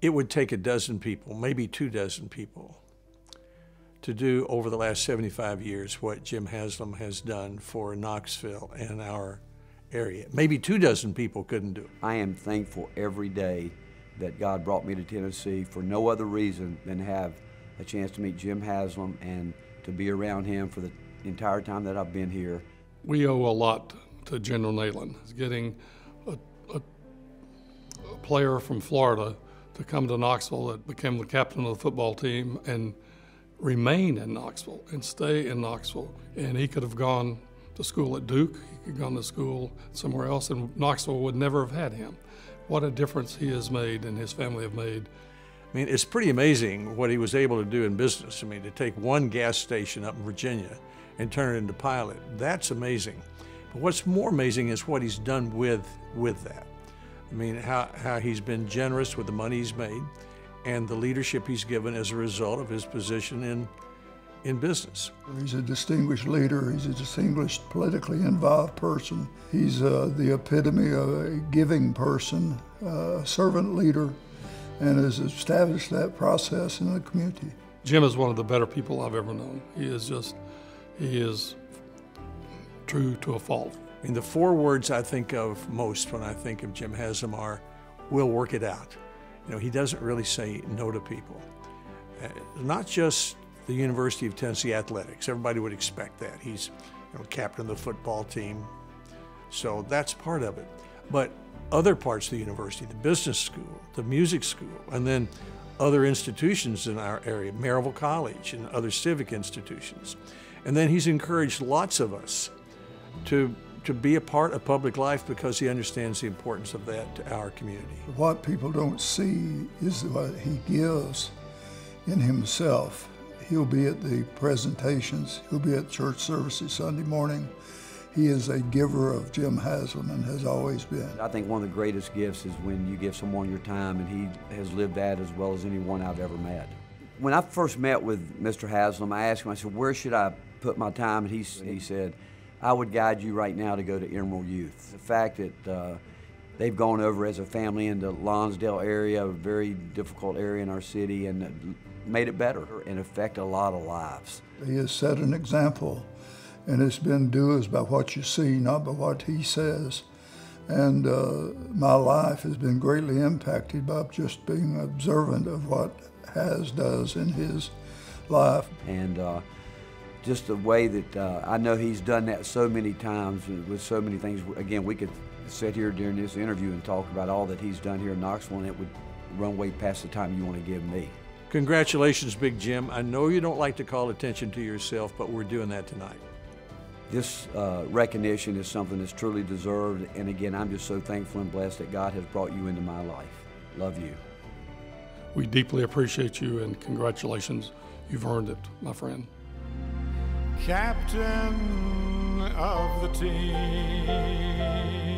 It would take a dozen people, maybe 24 people, to do over the last 75 years what Jim Haslam has done for Knoxville and our area. Maybe 24 people couldn't do it. I am thankful every day that God brought me to Tennessee for no other reason than have a chance to meet Jim Haslam and to be around him for the entire time that I've been here. We owe a lot to General Neyland. Getting a player from Florida to come to Knoxville that became the captain of the football team and remain in Knoxville and stay in Knoxville. And he could have gone to school at Duke, he could have gone to school somewhere else, and Knoxville would never have had him. What a difference he has made and his family have made. I mean, it's pretty amazing what he was able to do in business. I mean, to take one gas station up in Virginia and turn it into Pilot, that's amazing. But what's more amazing is what he's done with that. I mean, how he's been generous with the money he's made and the leadership he's given as a result of his position in business. He's a distinguished leader. He's a distinguished, politically involved person. He's the epitome of a giving person, a servant leader, and has established that process in the community. Jim is one of the better people I've ever known. He is true to a fault. I mean, the 4 words I think of most when I think of Jim Haslam are, "We'll work it out." You know, he doesn't really say no to people. Not just the University of Tennessee athletics. Everybody would expect that. He's captain of the football team, so that's part of it. But other parts of the university, the business school, the music school, and then other institutions in our area, Maryville College and other civic institutions. And then he's encouraged lots of us to be a part of public life because he understands the importance of that to our community. What people don't see is what he gives in himself. He'll be at the presentations, he'll be at church services Sunday morning. He is a giver of Jim Haslam and has always been. I think one of the greatest gifts is when you give someone your time, and he has lived that as well as anyone I've ever met. When I first met with Mr. Haslam, I asked him, I said, where should I put my time? And he said, I would guide you right now to go to Emerald Youth. The fact that they've gone over as a family into Lonsdale area, a very difficult area in our city, and made it better and affect a lot of lives. He has set an example, and it's been do by what you see, not by what he says. And my life has been greatly impacted by just being observant of what Has does in his life. And just the way that I know he's done that so many times with so many things. Again, we could sit here during this interview and talk about all that he's done here in Knoxville, and it would run way past the time you want to give me. Congratulations, Big Jim. I know you don't like to call attention to yourself, but we're doing that tonight. This recognition is something that's truly deserved, and again, I'm just so thankful and blessed that God has brought you into my life. Love you. We deeply appreciate you, and congratulations. You've earned it, my friend. Captain of the team.